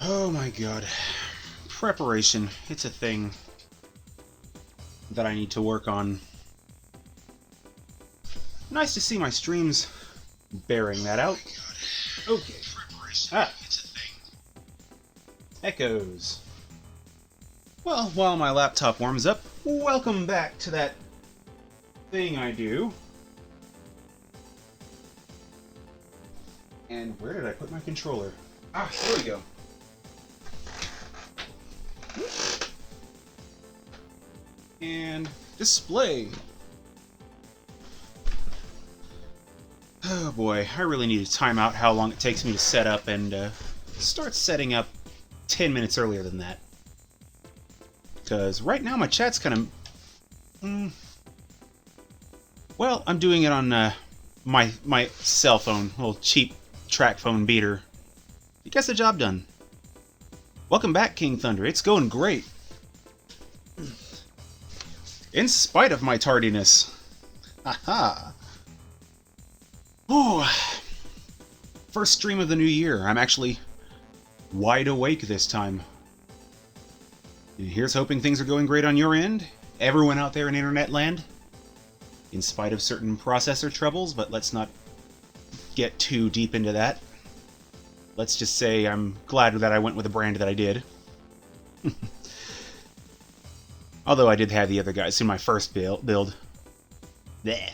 Oh my god. Preparation. It's a thing that I need to work on. Nice to see my streams bearing that out. Okay. Ah. Echoes. Well, while my laptop warms up, welcome back to that thing I do. And where did I put my controller? Ah, there we go. And display. Oh boy, I really need to time out how long it takes me to set up and start setting up 10 minutes earlier than that. Because right now my chat's kind of... Well, I'm doing it on my cell phone, little cheap track phone beater. It gets the job done. Welcome back, King Thunder. It's going great. In spite of my tardiness. Haha. Oh, first stream of the new year. I'm actually wide awake this time. And here's hoping things are going great on your end. Everyone out there in internet land. In spite of certain processor troubles, but let's not get too deep into that. Let's just say I'm glad that I went with the brand that I did. Although I did have the other guys in my first build. Bleh.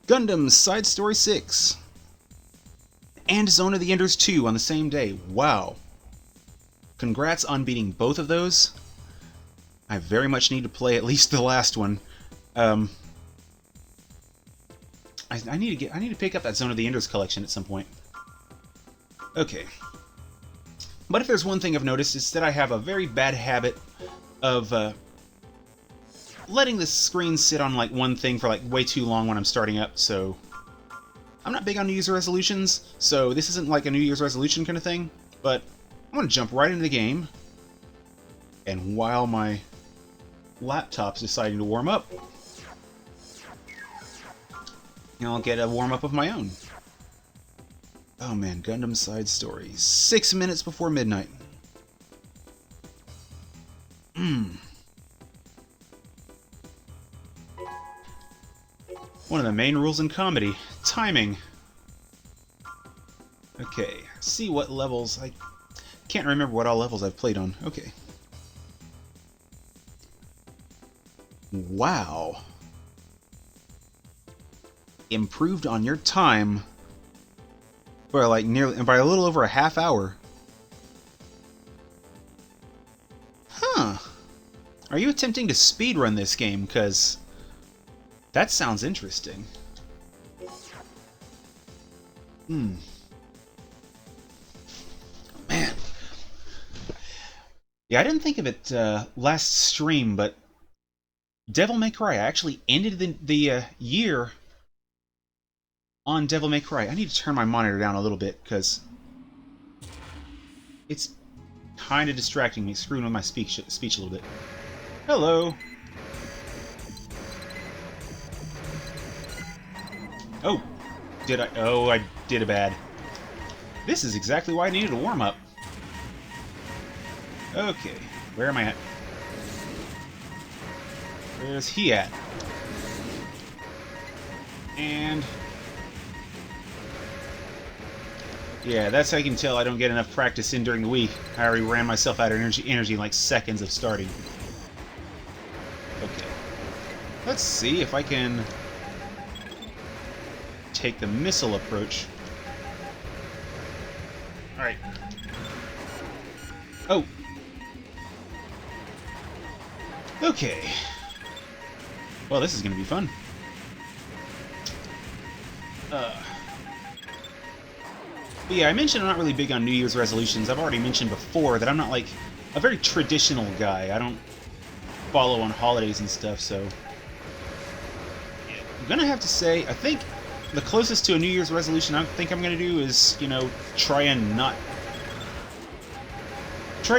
Gundam Side Story 6. And Zone of the Enders 2 on the same day. Wow. Congrats on beating both of those. I very much need to play at least the last one. I need to pick up that Zone of the Enders collection at some point. Okay. But if there's one thing I've noticed, it's that I have a very bad habit of letting the screen sit on like one thing for like way too long when I'm starting up, so I'm not big on New Year's resolutions, so this isn't like a New Year's resolution kind of thing, but I'm going to jump right into the game, and while my laptop's deciding to warm up, I'll get a warm-up of my own. Oh man, Gundam Side Story. 6 minutes before midnight. One of the main rules in comedy. Timing. Okay, see what levels... I can't remember what all levels I've played on. Okay. Wow. Improved on your time by like by a little over a half hour. Huh. Are you attempting to speedrun this game? Because that sounds interesting. Man. Yeah, I didn't think of it last stream, but Devil May Cry actually ended the year on Devil May Cry. I need to turn my monitor down a little bit, because it's kind of distracting me, screwing with my speech a little bit. Hello! Oh! Did I? Oh, I did a bad. This is exactly why I needed a warm-up. Okay, where am I at? Where's he at? And... yeah, that's how you can tell I don't get enough practice in during the week. I already ran myself out of energy in like seconds of starting. Okay. Let's see if I can take the missile approach. Alright. Oh! Okay. Well, this is gonna be fun. But yeah, I mentioned I'm not really big on New Year's resolutions. I've already mentioned before that I'm not like a very traditional guy. I don't follow on holidays and stuff, so I'm gonna have to say, I think the closest to a New Year's resolution I think I'm gonna do is, you know, try to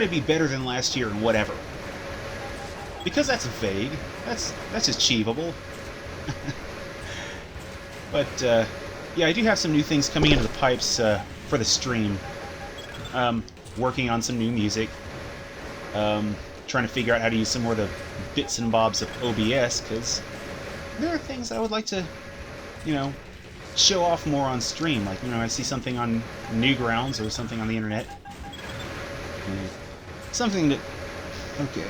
be better than last year and whatever. Because that's vague. That's achievable. But yeah, I do have some new things coming into the pipes for the stream. working on some new music, trying to figure out how to use some more of the bits and bobs of OBS, because there are things I would like to, you know, show off more on stream. Like, you know, I see something on Newgrounds or something on the internet. Something that... Okay.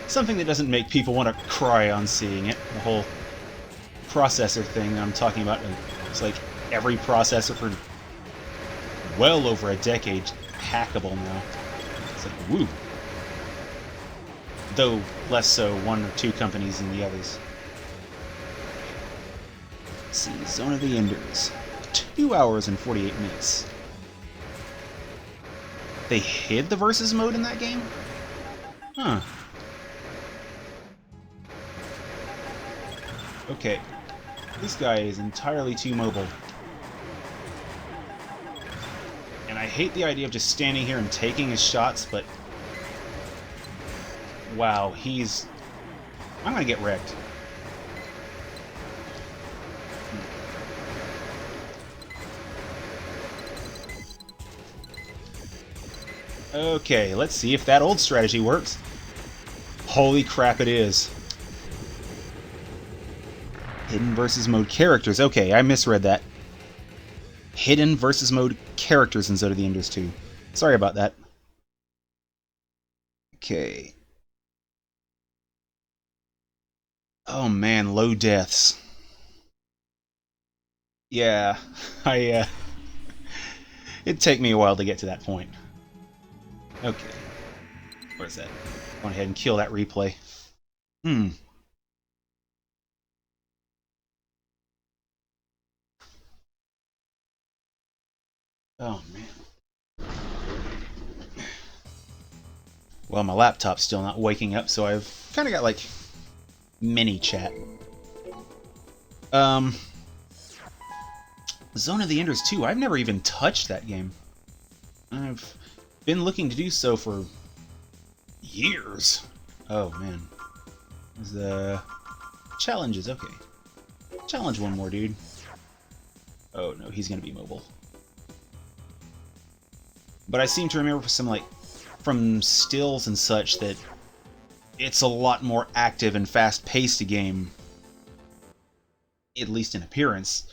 Something that doesn't make people want to cry on seeing it. The whole processor thing that I'm talking about. It's like every processor for well over a decade hackable now. It's like, woo. Though less so one or two companies than the others. Let's see, Zone of the Enders. 2 hours and 48 minutes. They hid the versus mode in that game? Huh. Okay. This guy is entirely too mobile. And I hate the idea of just standing here and taking his shots, but... Wow, he's... I'm gonna get wrecked. Okay, let's see if that old strategy works. Holy crap, it is. Hidden versus mode characters. Okay, I misread that. Hidden versus mode characters in Zone of the Enders 2. Sorry about that. Okay. Oh man, low deaths. Yeah, it'd take me a while to get to that point. Okay. Where's that? Go ahead and kill that replay. Oh, man. Well, my laptop's still not waking up, so I've kind of got, like, mini chat. Zone of the Enders 2. I've never even touched that game. I've been looking to do so for years. Oh, man. The challenges. Okay. Challenge one more, dude. Oh, no, he's gonna be mobile. But I seem to remember from stills and such that it's a lot more active and fast-paced a game, at least in appearance.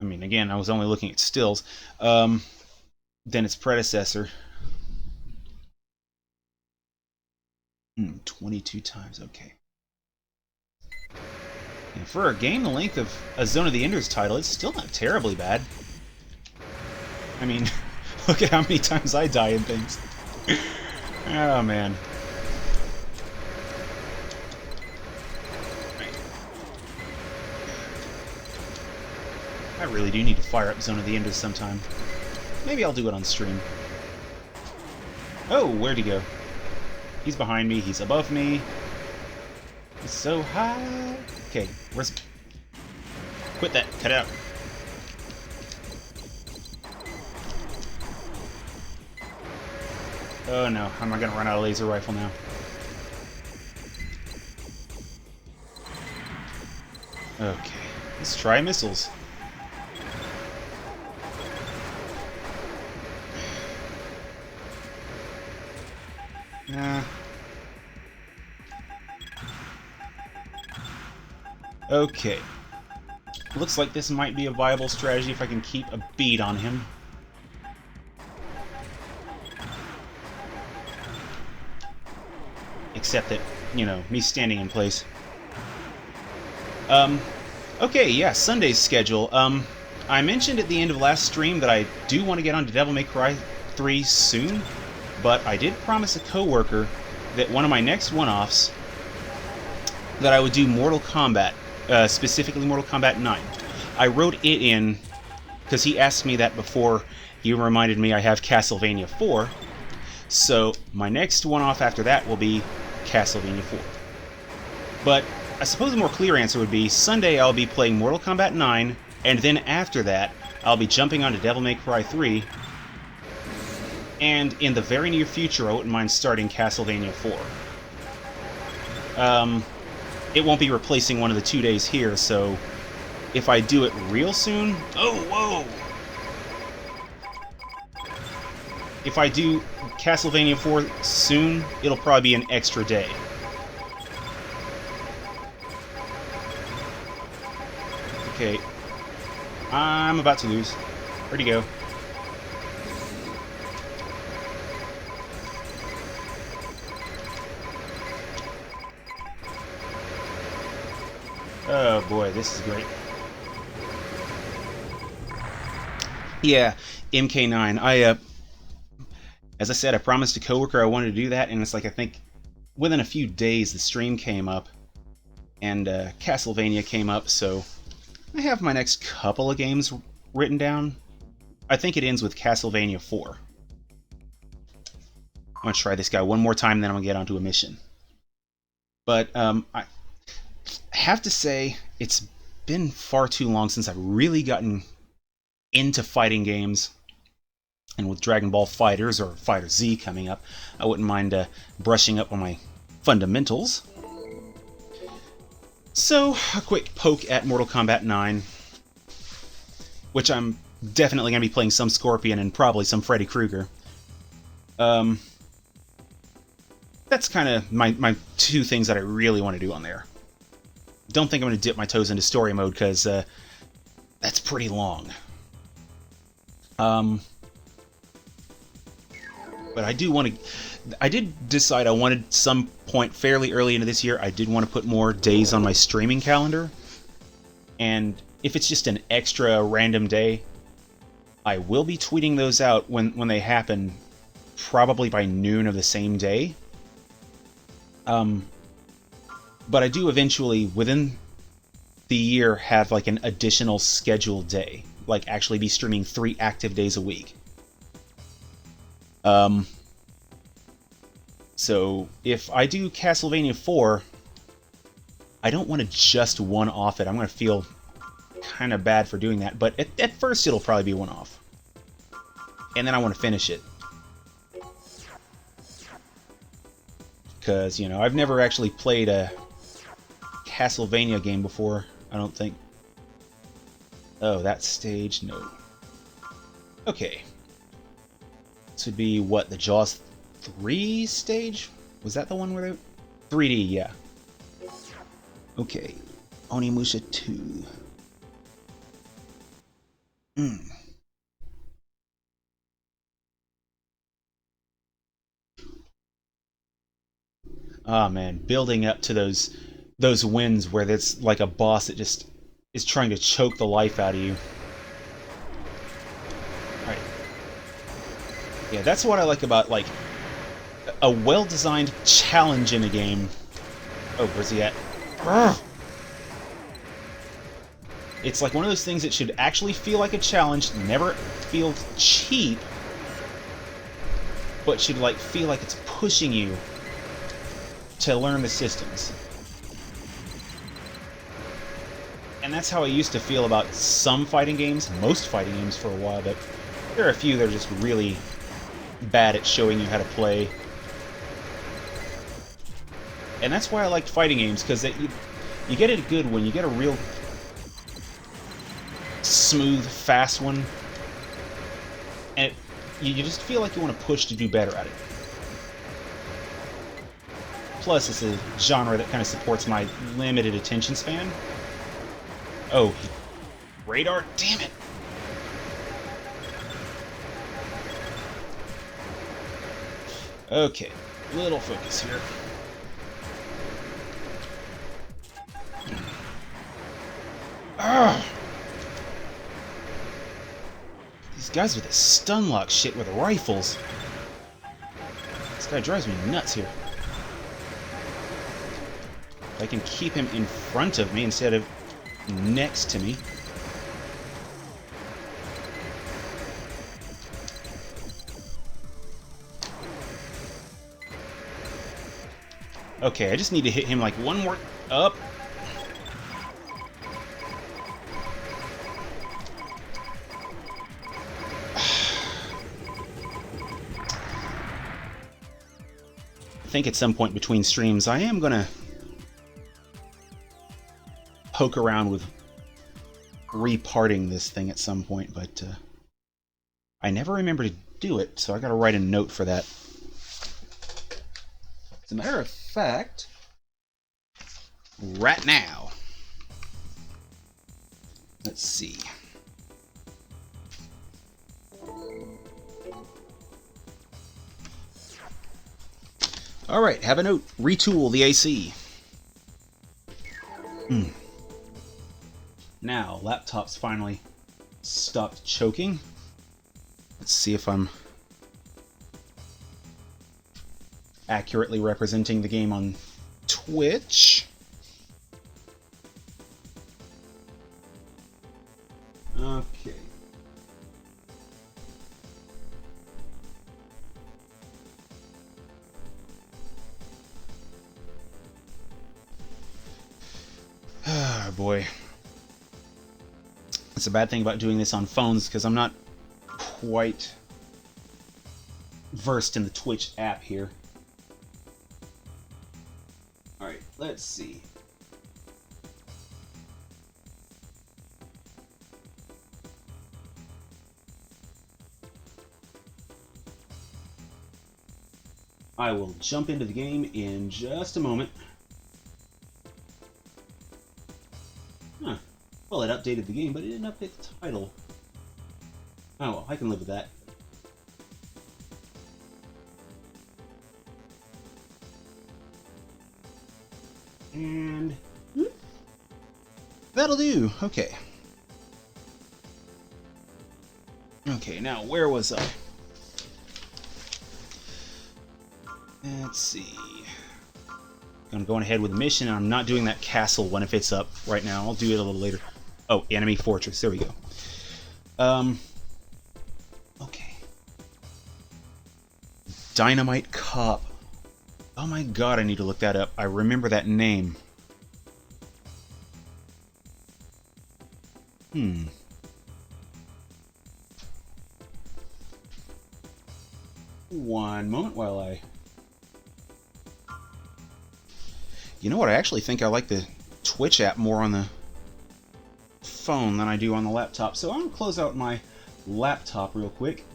I mean, again, I was only looking at stills, than its predecessor. 22 times, okay. And for a game the length of a Zone of the Enders title, it's still not terribly bad. I mean... Look at how many times I die in things. Oh, man. I really do need to fire up Zone of the Enders sometime. Maybe I'll do it on stream. Oh, where'd he go? He's behind me. He's above me. He's so high. Okay, where's... Quit that. Cut it out. Oh no, I'm not gonna run out of laser rifle now. Okay, let's try missiles. Nah. Okay. Looks like this might be a viable strategy if I can keep a bead on him. Except that, you know, me standing in place. Okay, yeah, Sunday's schedule. I mentioned at the end of last stream that I do want to get on to Devil May Cry 3 soon, but I did promise a coworker that one of my next one-offs that I would do Mortal Kombat, specifically Mortal Kombat 9. I wrote it in because he asked me that before he reminded me I have Castlevania 4. So my next one-off after that will be Castlevania 4. But I suppose a more clear answer would be Sunday I'll be playing Mortal Kombat 9, and then after that I'll be jumping onto Devil May Cry 3, and in the very near future I wouldn't mind starting Castlevania 4. It won't be replacing one of the 2 days here, so if I do it real soon... Oh, whoa! if I do Castlevania 4 soon, it'll probably be an extra day. Okay. I'm about to lose. Where'd he go? Oh boy, this is great. Yeah, MK9. As I said, I promised a coworker I wanted to do that, and it's like, I think within a few days the stream came up, and Castlevania came up, so I have my next couple of games written down. I think it ends with Castlevania 4. I'm going to try this guy one more time, then I'm going to get onto a mission. But I have to say, it's been far too long since I've really gotten into fighting games. And with Dragon Ball Fighters, or Fighter Z, coming up, I wouldn't mind brushing up on my fundamentals. So, a quick poke at Mortal Kombat 9, which I'm definitely going to be playing some Scorpion and probably some Freddy Krueger. That's kind of my two things that I really want to do on there. Don't think I'm going to dip my toes into story mode, because that's pretty long. But I do want to... I did decide I wanted, some point fairly early into this year, I did want to put more days on my streaming calendar. And if it's just an extra random day, I will be tweeting those out when they happen, probably by noon of the same day. But I do eventually, within the year, have like an additional scheduled day. Like, actually be streaming 3 active days a week. So, if I do Castlevania 4, I don't want to just one-off it. I'm going to feel kind of bad for doing that, but at first it'll probably be one-off. And then I want to finish it. Because, you know, I've never actually played a Castlevania game before, I don't think. Oh, that stage? No. Okay. This would be, what, the Jaws 3 stage? Was that the one where they... 3D, yeah. Okay. Onimusha 2. Ah, man, building up to those wins where it's like a boss that just is trying to choke the life out of you. Alright. Yeah, that's what I like about, like, a well-designed challenge in a game. Oh, where's he at? Urgh. It's like one of those things that should actually feel like a challenge, never feel cheap, but should, like, feel like it's pushing you to learn the systems. And that's how I used to feel about some fighting games, most fighting games for a while, but there are a few that are just really bad at showing you how to play. And that's why I liked fighting games, because you get it good when you get a real smooth, fast one, and you just feel like you want to push to do better at it. Plus, it's a genre that kind of supports my limited attention span. Oh, radar? Damn it! Okay, little focus here. Ugh. These guys with the stun lock shit with rifles. This guy drives me nuts here. If I can keep him in front of me instead of next to me. Okay, I just need to hit him like one more up. I think at some point between streams I am gonna poke around with reparting this thing at some point, but I never remember to do it, so I gotta write a note for that. As a matter of fact, right now, let's see. Alright, have a note. Retool the AC. Now, laptop's finally stopped choking. Let's see if I'm accurately representing the game on Twitch. Okay. Ah, boy. That's a bad thing about doing this on phones, because I'm not quite versed in the Twitch app here. Alright, let's see. I will jump into the game in just a moment. Huh. Well, it updated the game, but it didn't update the title. Oh well, I can live with that. And that'll do. Okay. Okay, now where was I? Let's see. I'm going ahead with the mission, and I'm not doing that castle one if it's up right now. I'll do it a little later. Oh, enemy fortress. There we go. Okay. Dynamite Cop. Oh my god, I need to look that up. I remember that name. One moment while I... You know what? I actually think I like the Twitch app more on the phone than I do on the laptop. So I'm going to close out my laptop real quick.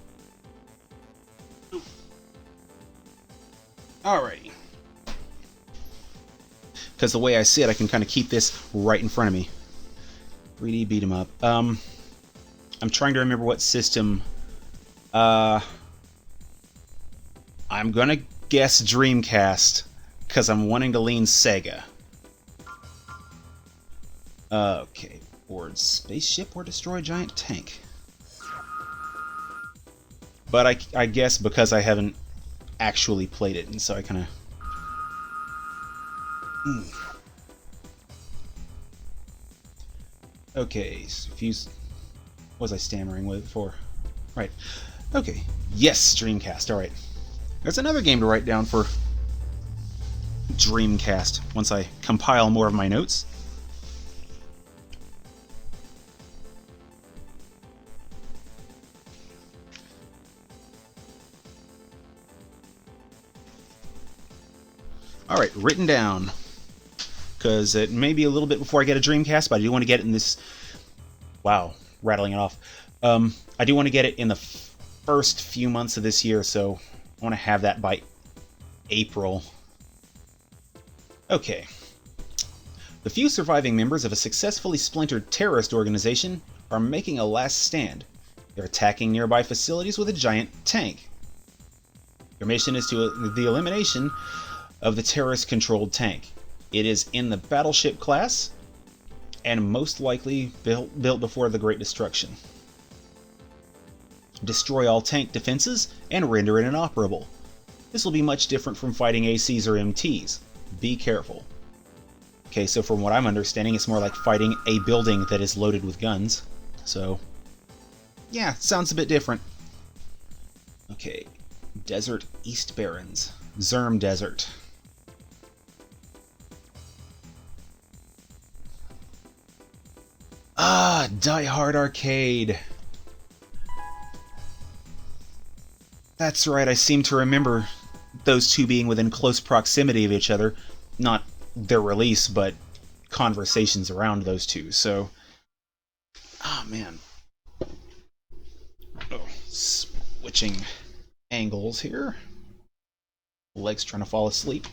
Alrighty. Because the way I see it, I can kind of keep this right in front of me. 3D beat 'em up. I'm trying to remember what system. I'm gonna guess Dreamcast, because I'm wanting to lean Sega. Okay. Board spaceship or destroy giant tank. But I guess because I haven't actually played it, and so I kind of... Okay, so fuse... What was I stammering with before? Right. Okay. Yes, Dreamcast. Alright. There's another game to write down for Dreamcast once I compile more of my notes. Alright, written down. Because it may be a little bit before I get a Dreamcast, but I do want to get it in this... Wow, rattling it off. I do want to get it in the first few months of this year, so I want to have that by April. Okay. The few surviving members of a successfully splintered terrorist organization are making a last stand. They're attacking nearby facilities with a giant tank. Their mission is to the elimination of the terrorist-controlled tank. It is in the battleship class, and most likely built before the Great Destruction. Destroy all tank defenses and render it inoperable. This will be much different from fighting ACs or MTs. Be careful. Okay, so from what I'm understanding, it's more like fighting a building that is loaded with guns. So, yeah, sounds a bit different. Okay, Desert East Barrens. Zerm Desert. Ah, Die Hard Arcade. That's right, I seem to remember those two being within close proximity of each other. Not their release, but conversations around those two, so... Ah, man. Oh, Switching angles here. Legs trying to fall asleep.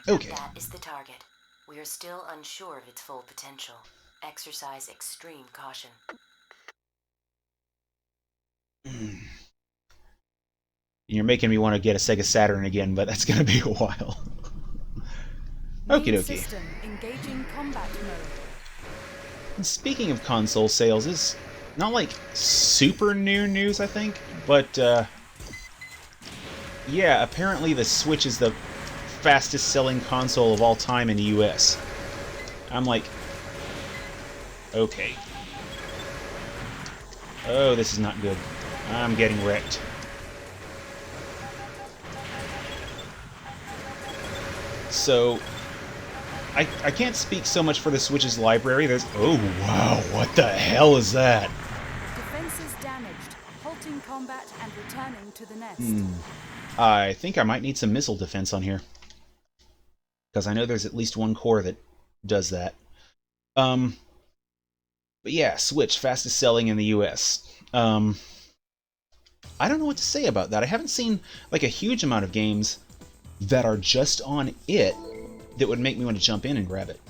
Okay. That is the target. We are still unsure of its full potential. Exercise extreme caution. You're making me want to get a Sega Saturn again, but that's gonna be a while. Okie dokie. System engaging combat mode. And speaking of console sales, it's not like super new news, I think, but yeah, apparently the Switch is the fastest selling console of all time in the US. I'm like, okay. Oh, this is not good. I'm getting wrecked. So, I can't speak so much for the Switch's library. There's... Oh, wow, what the hell is that? Defenses damaged. Halting combat and returning to the nest. I think I might need some missile defense on here. Because I know there's at least one core that does that. But yeah, Switch, fastest selling in the US. I don't know what to say about that. I haven't seen, like, a huge amount of games that are just on it that would make me want to jump in and grab it.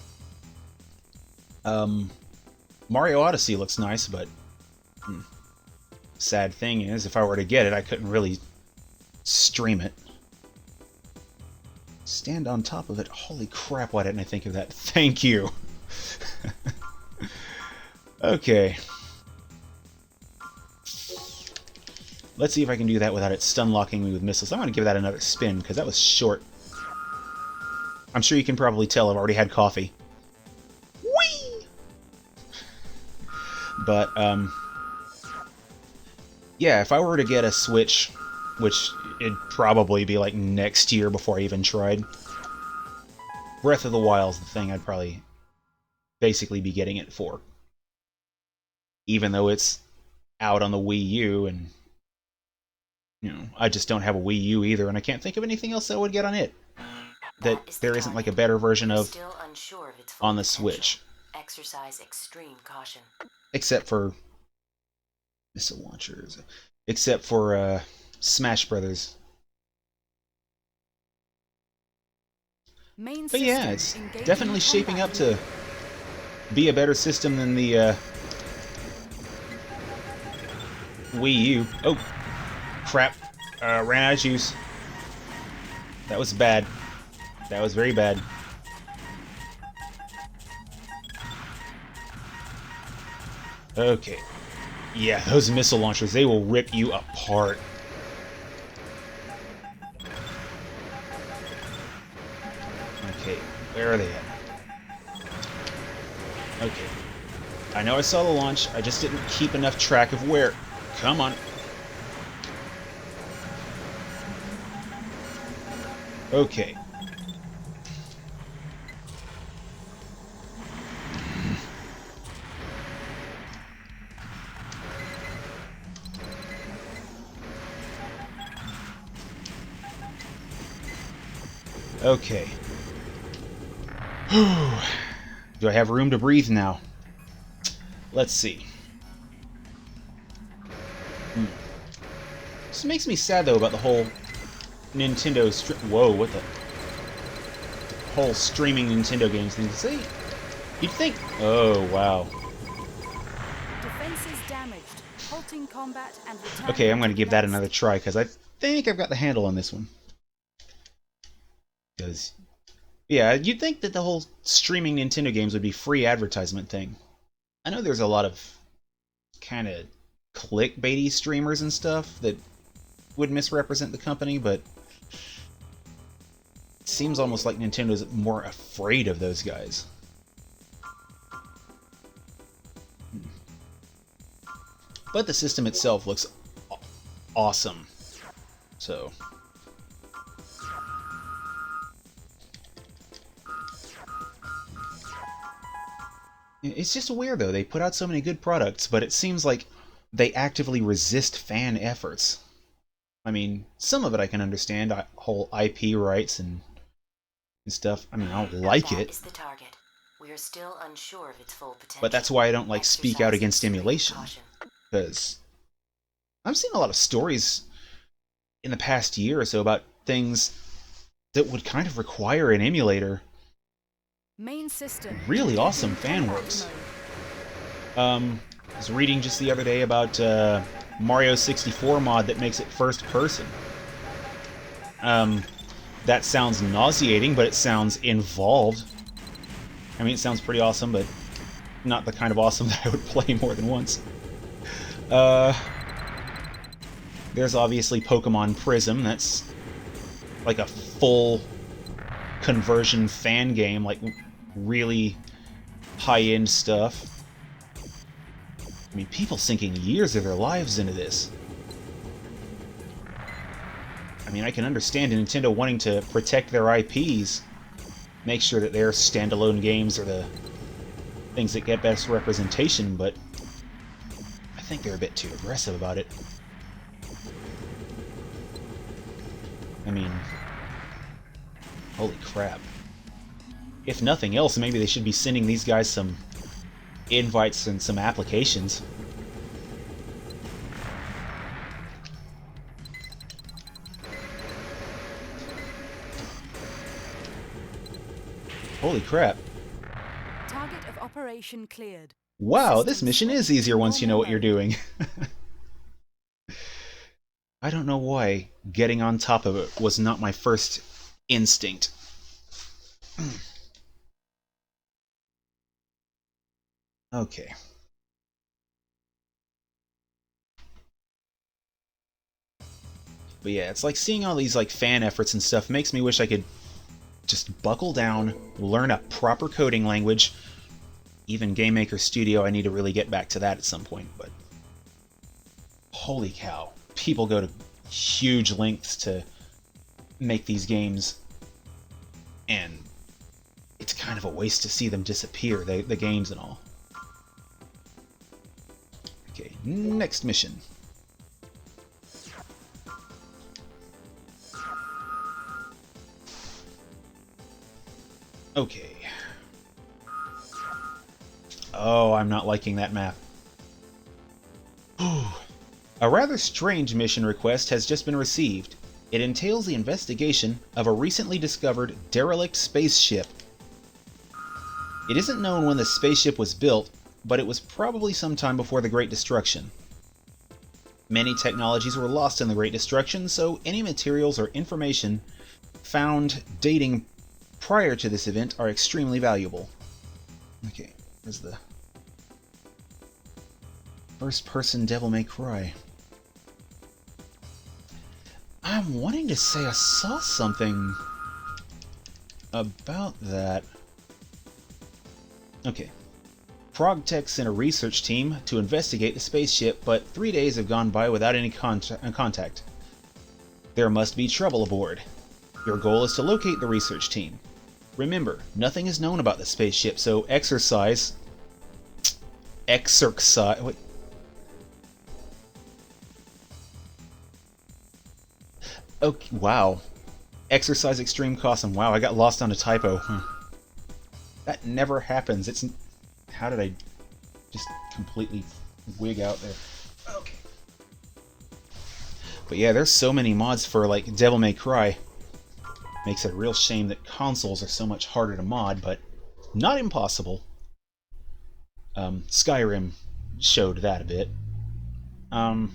Mario Odyssey looks nice, but sad thing is, if I were to get it, I couldn't really stream it. Stand on top of it. Holy crap, why didn't I think of that? Thank you. Okay. Let's see if I can do that without it stun-locking me with missiles. I'm going to give that another spin, because that was short. I'm sure you can probably tell I've already had coffee. Whee! But, yeah, if I were to get a Switch, which it'd probably be like next year before I even tried, Breath of the Wild's the thing I'd probably basically be getting it for. Even though it's out on the Wii U, and, you know, I just don't have a Wii U either, and I can't think of anything else that I would get on it that there isn't like a better version of on the Switch. Exercise extreme caution. Except for missile launchers. Except for Smash Brothers. But yeah, it's definitely shaping up to be a better system than the Wii U. Oh, crap. Ran out of juice. That was bad. That was very bad. Okay. Yeah, those missile launchers, they will rip you apart. Okay, where are they at? Okay. I know I saw the launch, I just didn't keep enough track of where. Come on. Okay. Okay. Do I have room to breathe now? Let's see. This makes me sad, though, about the whole Nintendo whoa, what the... whole streaming Nintendo games thing. See? You'd think... Oh, wow. Defenses damaged. Halting combat and returning. Okay, I'm going to give that another try, because I think I've got the handle on this one. Because... yeah, you'd think that the whole streaming Nintendo games would be free advertisement thing. I know there's a lot of kind of clickbaity streamers and stuff that would misrepresent the company, but it seems almost like Nintendo's more afraid of those guys. But the system itself looks awesome. So... it's just weird, though. They put out so many good products, but it seems like they actively resist fan efforts. I mean, some of it I can understand, whole IP rights and stuff. I mean, I don't like it. Is the target. We are still unsure of its full potential. But that's why I don't like speak out against emulation. Because I've seen a lot of stories in the past year or so about things that would kind of require an emulator. Main system. Really awesome Engaging fan combat works. mode. I was reading just the other day about Mario 64 mod that makes it first person. That sounds nauseating, but it sounds involved. I mean, it sounds pretty awesome, but not the kind of awesome that I would play more than once. There's obviously Pokemon Prism. That's like a full conversion fan game, like really high-end stuff. I mean, people sinking years of their lives into this. I mean, I can understand Nintendo wanting to protect their IPs, make sure that their standalone games are the things that get best representation, but I think they're a bit too aggressive about it. I mean, holy crap. If nothing else, maybe they should be sending these guys some invites and some applications. Holy crap. Target of operation cleared. Wow, this System mission switched is easier to once you know normal what you're mode. doing. I don't know why getting on top of it was not my first instinct. Okay. But yeah, it's like seeing all these like fan efforts and stuff makes me wish I could just buckle down, learn a proper coding language. Even Game Maker Studio, I need to really get back to that at some point, but holy cow. People go to huge lengths to make these games, and it's kind of a waste to see them disappear, the games and all. Okay, next mission. Okay. Oh, I'm not liking that map. A rather strange mission request has just been received. It entails the investigation of a recently discovered derelict spaceship. It isn't known when the spaceship was built, but it was probably sometime before the Great Destruction. Many technologies were lost in the Great Destruction, so any materials or information found dating prior to this event are extremely valuable. Okay, there's the first-person Devil May Cry. I'm wanting to say I saw something about that. Okay. Progtech sent a research team to investigate the spaceship, but 3 days have gone by without any contact. There must be trouble aboard. Your goal is to locate the research team. Remember, nothing is known about the spaceship, so exercise... Wait. Okay, wow. Exercise extreme caution. Wow, I got lost on a typo. Huh. That never happens. It's... How did I just completely wig out there? Okay. But yeah, there's so many mods for, like, Devil May Cry. Makes it a real shame that consoles are so much harder to mod, but not impossible. Skyrim showed that a bit. I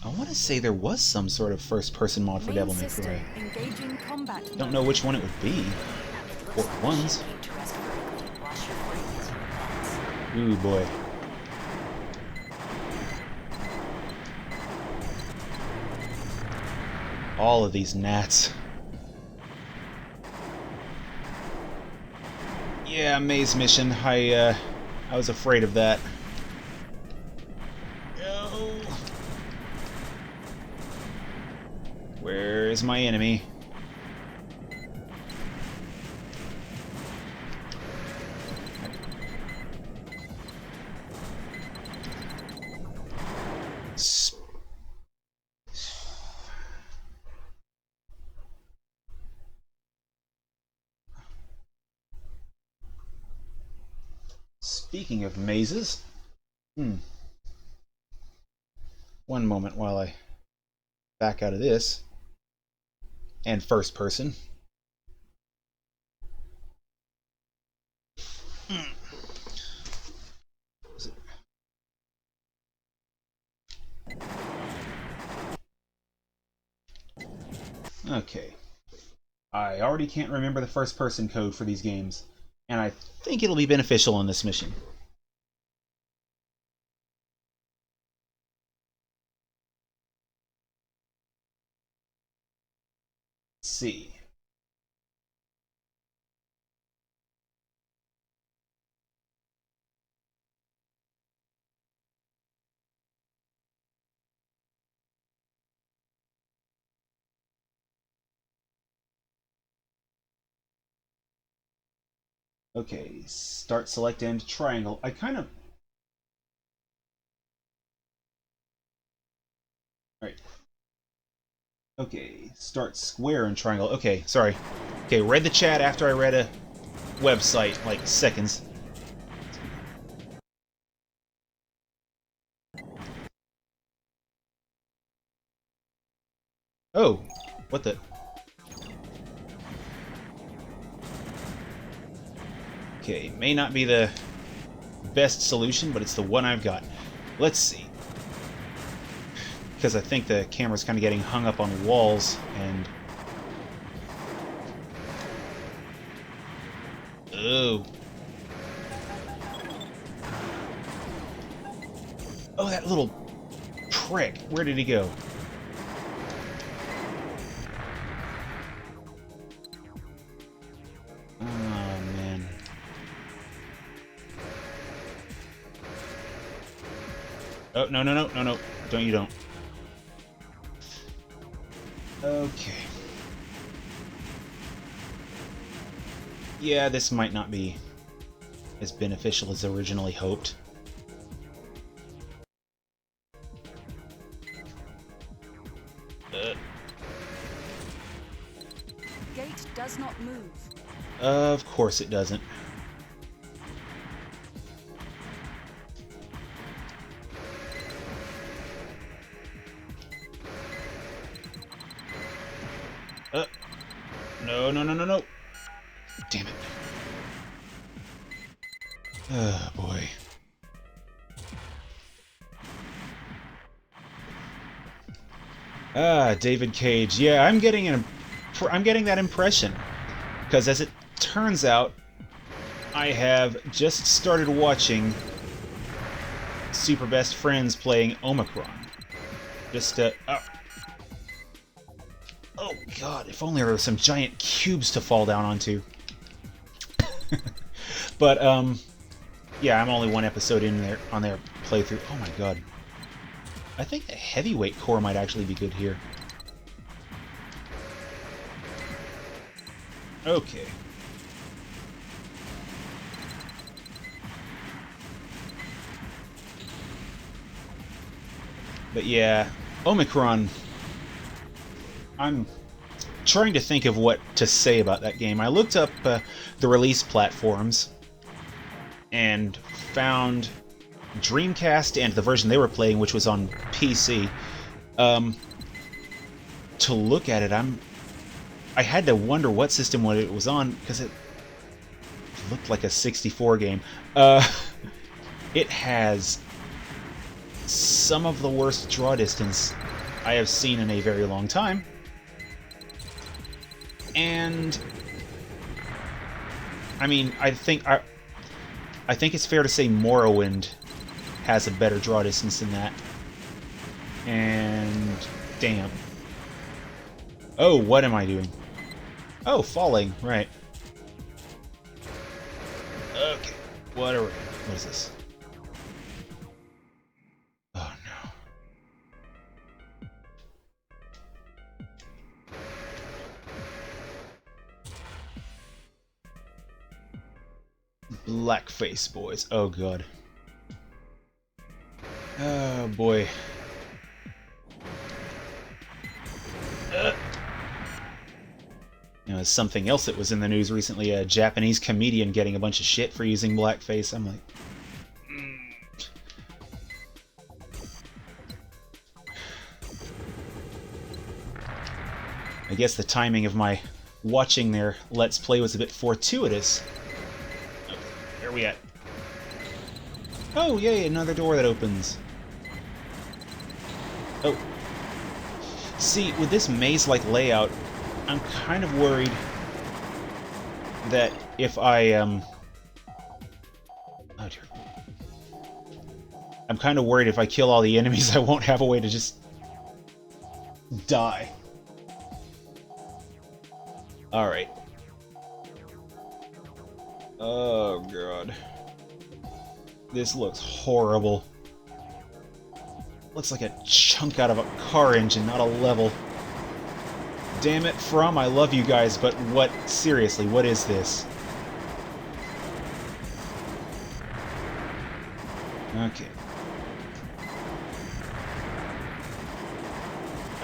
want to say there was some sort of first-person mod for Main Devil May system. Cry. Engaging combat Don't mode. know which one it would be. It Or looks like ones. the ship came to rest vertically. Wash your brains with pets. Ooh, boy. All of these gnats. Yeah, maze mission. I was afraid of that. No. Where is my enemy? Speaking of mazes, One moment while I back out of this. And first person. Okay. I already can't remember the first person code for these games, and I think it'll be beneficial in this mission. Let's see. Okay, start, select, end, triangle. I kind of... Alright. Okay, start square and triangle. Okay, sorry. Okay, read the chat after I read a website, like seconds. Oh, what the... Okay, may not be the best solution, but it's the one I've got. Let's see. Because I think the camera's kind of getting hung up on walls, and... Oh. Oh, that little prick. Where did he go? Oh, man. Oh, no, no, no, no, no. Don't, you don't. Okay. Yeah, this might not be as beneficial as originally hoped. Gate does not move. Of course it doesn't. No, no, no, no, no. Damn it. Oh, boy. Ah, David Cage. Yeah, I'm getting that impression. Because as it turns out, I have just started watching Super Best Friends playing Omicron. Just, oh god, if only there were some giant cubes to fall down onto. But, yeah, I'm only one episode in there on their playthrough. Oh my god. I think a heavyweight core might actually be good here. Okay. But yeah, Omicron... I'm trying to think of what to say about that game. I looked up the release platforms and found Dreamcast and the version they were playing, which was on PC. To look at it, I had to wonder what system it was on, because it looked like a 64 game. It has some of the worst draw distance I have seen in a very long time. And I mean, I think it's fair to say Morrowind has a better draw distance than that. And damn. Oh, what am I doing? Oh, falling, right. Okay. What is this? Oh no. Blackface boys. Oh god. Oh boy. You know, something else that was in the news recently, a Japanese comedian getting a bunch of shit for using blackface. I'm like... I guess the timing of my watching their Let's Play was a bit fortuitous. Okay, where are we at? Oh, yay, another door that opens. Oh. See, with this maze-like layout, I'm kind of worried that if I, Oh, dear. I'm kind of worried if I kill all the enemies, I won't have a way to just die. Alright. Oh, God. This looks horrible. Looks like a chunk out of a car engine, not a level. Damn it, From, I love you guys, but what? Seriously, what is this? Okay.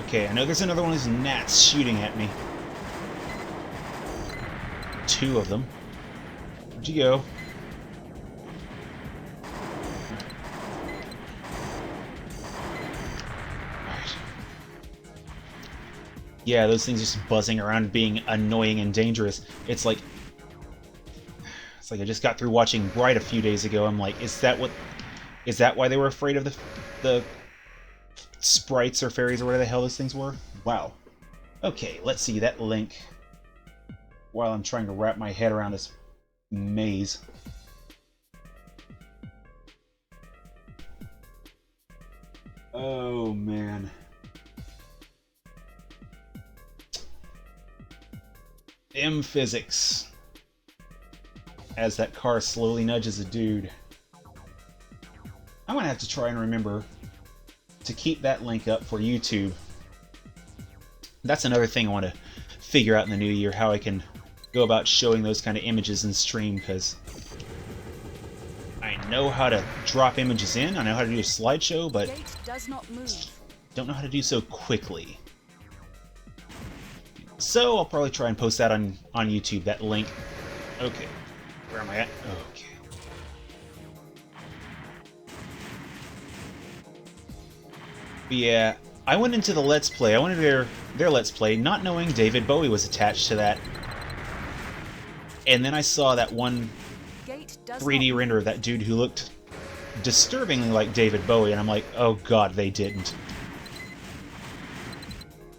Okay, I know there's another one of these gnats shooting at me. Two of them. Where'd you go? Alright. Yeah, those things just buzzing around being annoying and dangerous. It's like I just got through watching Bright a few days ago. I'm like, is that why they were afraid of the sprites or fairies or whatever the hell those things were? Wow. Okay, let's see that link. While I'm trying to wrap my head around this maze. Oh, man. Physics. As that car slowly nudges a dude. I'm gonna have to try and remember to keep that link up for YouTube. That's another thing I want to figure out in the new year, how I can go about showing those kind of images in stream, because I know how to drop images in, I know how to do a slideshow, but Gate does not move. don't know how to do so quickly. So I'll probably try and post that on YouTube, that link. Okay, where am I at? Okay. But yeah, I went into the Let's Play, I went into their Let's Play not knowing David Bowie was attached to that. And then I saw that one 3D render of that dude who looked disturbingly like David Bowie, and I'm like, oh god, they didn't.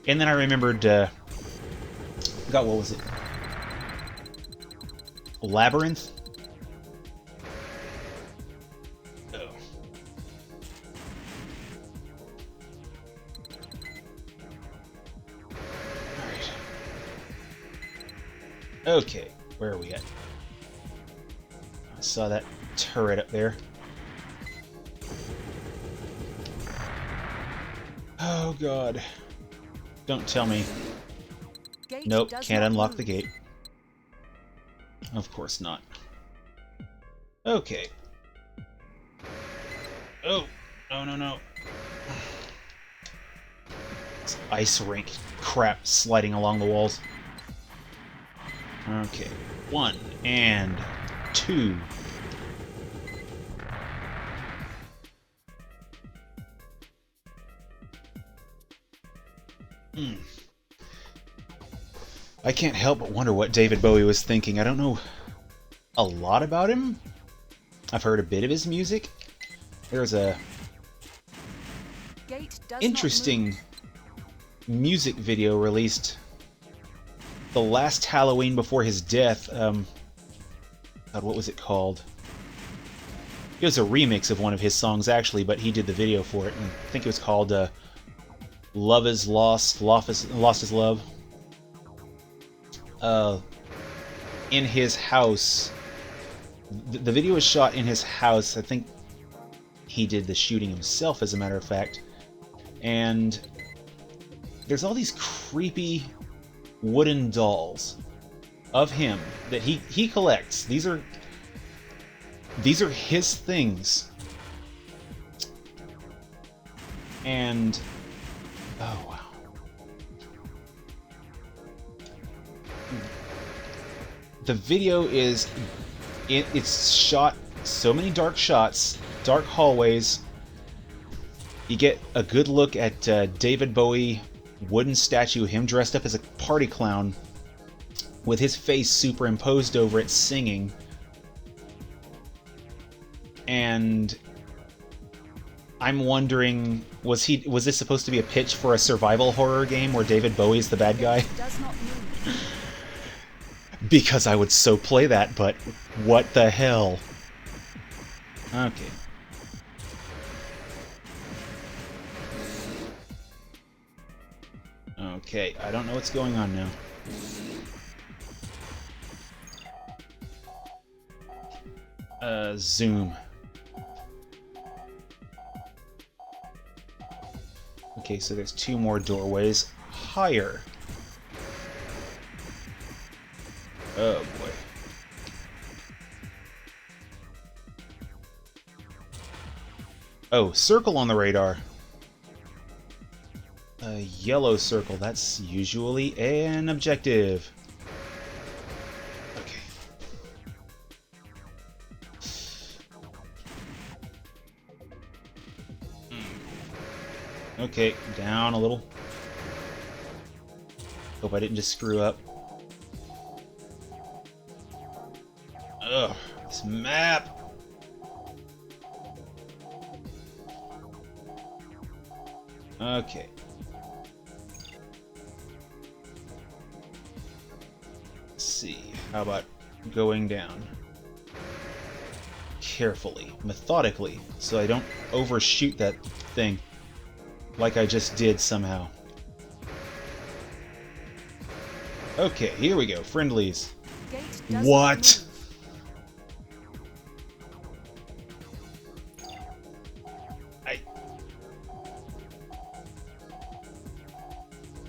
And then I remembered, God, what was it? Labyrinth? Oh. Alright. Okay, where are we at? I saw that turret up there. Oh god. Don't tell me. Nope, can't unlock the gate. Of course not. Okay. Oh! No, no, no. It's ice rink crap sliding along the walls. Okay. 1 and 2. I can't help but wonder what David Bowie was thinking. I don't know a lot about him. I've heard a bit of his music. There's a interesting music video released the last Halloween before his death. God, what was it called? It was a remix of one of his songs, actually, but he did the video for it. And I think it was called Love is Lost, Lost is Love. In his house. The video was shot in his house. I think he did the shooting himself, as a matter of fact. And there's all these creepy wooden dolls of him that he collects. These are his things. And oh wow. The video is it's shot so many dark shots, dark hallways. You get a good look at David Bowie wooden statue of him dressed up as a party clown with his face superimposed over it singing. And I'm wondering, was this supposed to be a pitch for a survival horror game where David Bowie is the bad guy? Does not move. Because I would so play that, but what the hell? Okay. Okay, I don't know what's going on now. Zoom. Okay, so there's 2 more doorways. Higher. Oh boy. Oh, circle on the radar. A yellow circle, that's usually an objective. Okay. Okay, down a little. Hope I didn't just screw up. Ugh, this map! Okay. Let's see, how about going down? Carefully, methodically, so I don't overshoot that thing like I just did somehow. Okay, here we go, friendlies. Gate does What? not move.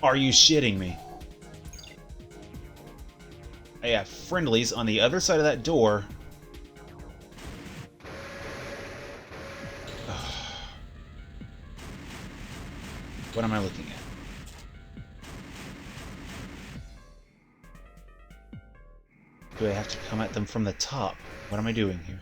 Are you shitting me? I have friendlies on the other side of that door. What am I looking at? Do I have to come at them from the top? What am I doing here?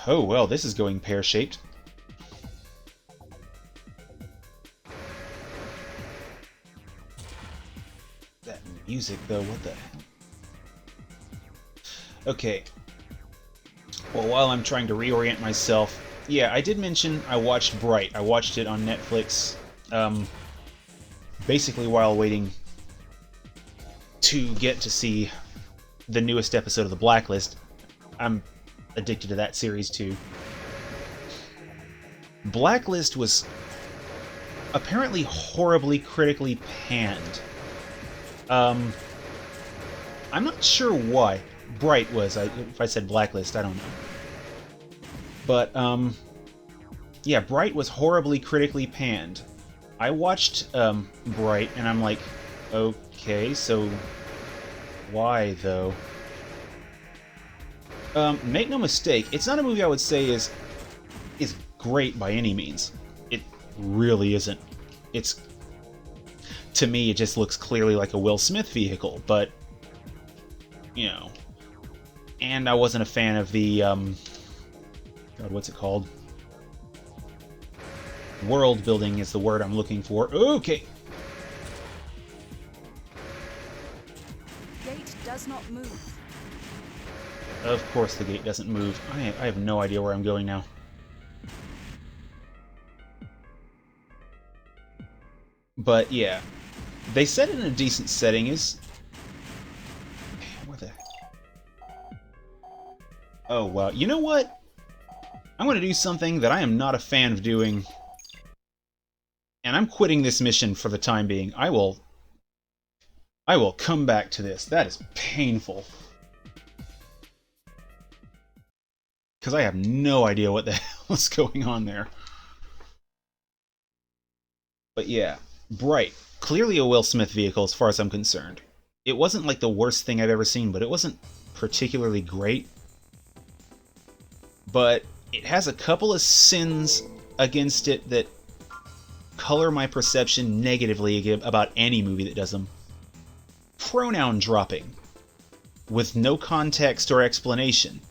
Oh, well, this is going pear-shaped. That music, though, what the hell? Okay. Well, while I'm trying to reorient myself, yeah, I did mention I watched Bright. I watched it on Netflix, basically while waiting to get to see the newest episode of The Blacklist. I'm addicted to that series too. Blacklist was apparently horribly critically panned. I'm not sure why. Bright was. If I said Blacklist, I don't know. But yeah, Bright was horribly critically panned. I watched Bright and I'm like, okay, so why though? Make no mistake, it's not a movie I would say is great by any means. It really isn't. It's, to me, it just looks clearly like a Will Smith vehicle, but, you know. And I wasn't a fan of the, God, what's it called? World building is the word I'm looking for. Okay! Gate does not move. Of course the gate doesn't move. I have no idea where I'm going now. But yeah, they set it in a decent setting. Where the... Oh wow, you know what? I'm going to do something that I am not a fan of doing. And I'm quitting this mission for the time being. I will come back to this. That is painful. Because I have no idea what the hell is going on there. But yeah, Bright. Clearly a Will Smith vehicle as far as I'm concerned. It wasn't like the worst thing I've ever seen, but it wasn't particularly great. But it has a couple of sins against it that color my perception negatively about any movie that does them. pronoun dropping with no context or explanation,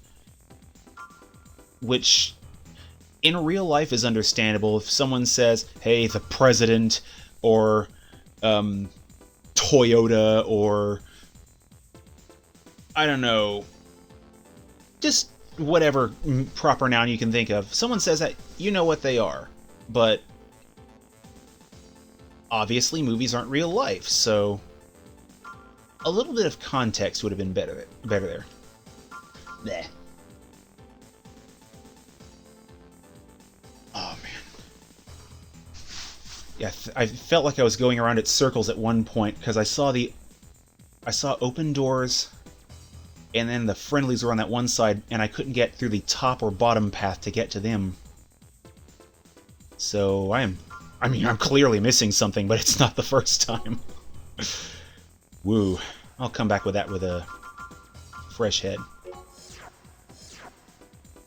which in real life is understandable. If someone says, hey, the president, or Toyota, or I don't know, just whatever proper noun you can think of, someone says that, you know what they are. But obviously movies aren't real life, so a little bit of context would have been better there. Bleh. Oh man. Yeah, I felt like I was going around in circles at one point because I saw open doors, and then the friendlies were on that one side, and I couldn't get through the top or bottom path to get to them. So I'm clearly missing something, but it's not the first time. Woo. I'll come back with that with a fresh head.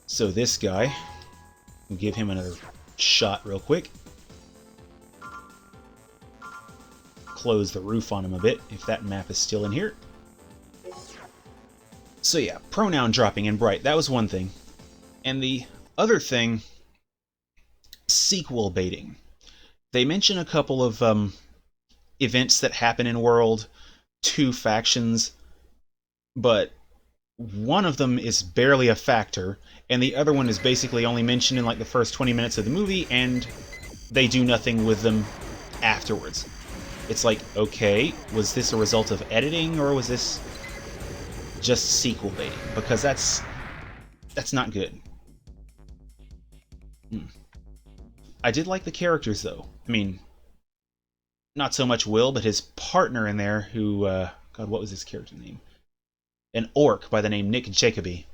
So this guy, we'll give him another shot real quick. Close the roof on him a bit, if that map is still in here. So yeah, pronoun dropping in Bright, that was one thing. And the other thing, sequel baiting. They mention a couple of events that happen in World, 2 factions, but one of them is barely a factor, and the other one is basically only mentioned in like the first 20 minutes of the movie, and they do nothing with them afterwards. It's like, okay, was this a result of editing, or was this just sequel baiting? Because that's not good. I did like the characters, though. I mean, not so much Will, but his partner in there, who, God, what was his character name? An orc by the name Nick Jacoby.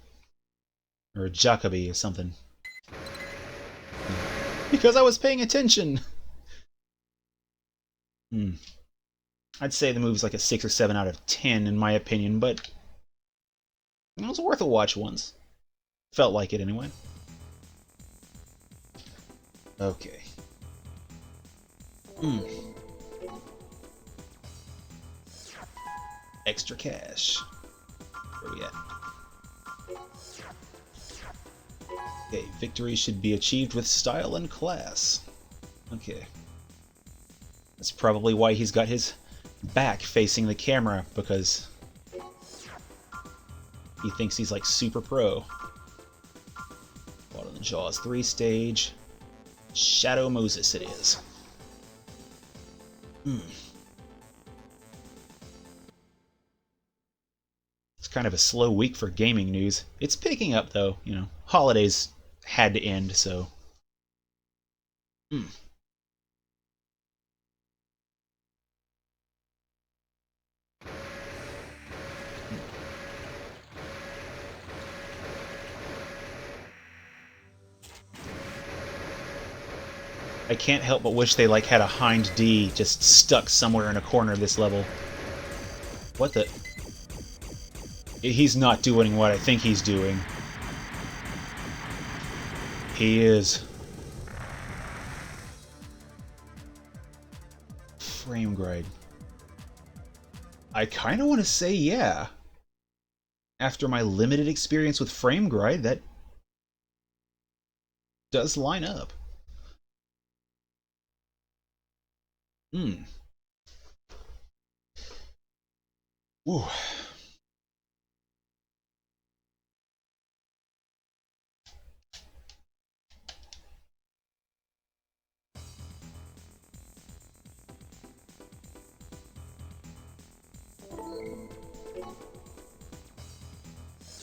Or Jacoby or something. Because I was paying attention! I'd say the movie's like a 6 or 7 out of 10 in my opinion, but it was worth a watch once. Felt like it anyway. Okay. Extra cash. Where are we at? Okay, victory should be achieved with style and class. Okay. That's probably why he's got his back facing the camera, because he thinks he's like super pro. Bottom of the Jaws 3 stage. Shadow Moses it is. It's kind of a slow week for gaming news. It's picking up though, you know. Holidays had to end, so. I can't help but wish they like had a hind D just stuck somewhere in a corner of this level. What the? He's not doing what I think he's doing. He is. Frame grade. I kind of want to say yeah. After my limited experience with frame grade, that does line up. Ooh.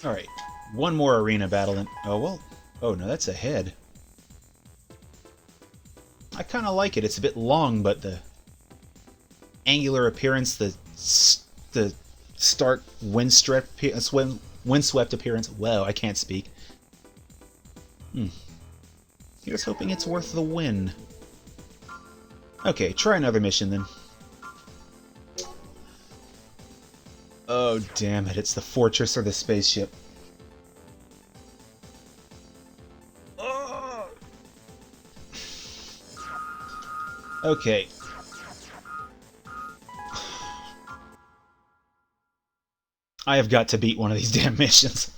Alright, one more arena battle and... Oh, well... Oh, no, that's a head. I kind of like it. It's a bit long, but the angular appearance, the stark windswept appearance... Whoa, I can't speak. Here's hoping it's worth the win. Okay, try another mission then. Oh, damn it. It's the fortress or the spaceship. Oh! Okay. I have got to beat one of these damn missions.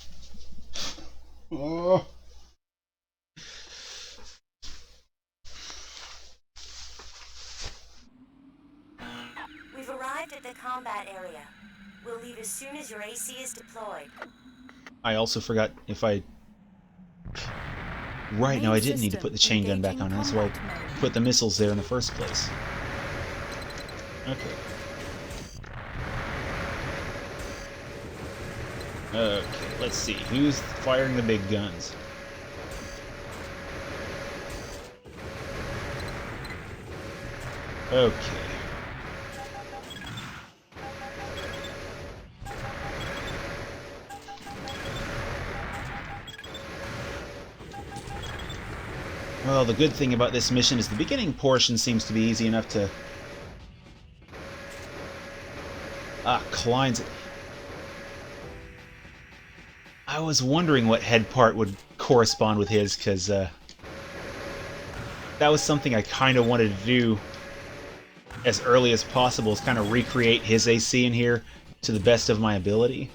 Oh. We've arrived at the combat area. We'll leave as soon as your AC is deployed. I also forgot if I... Right, no, I didn't need to put the chain gun back on. That's why I put the missiles there in the first place. Okay. Okay, let's see. Who's firing the big guns? Okay. Well, the good thing about this mission is the beginning portion seems to be easy enough to... Klein's... I was wondering what head part would correspond with his, because, that was something I kind of wanted to do as early as possible, is kind of recreate his AC in here to the best of my ability.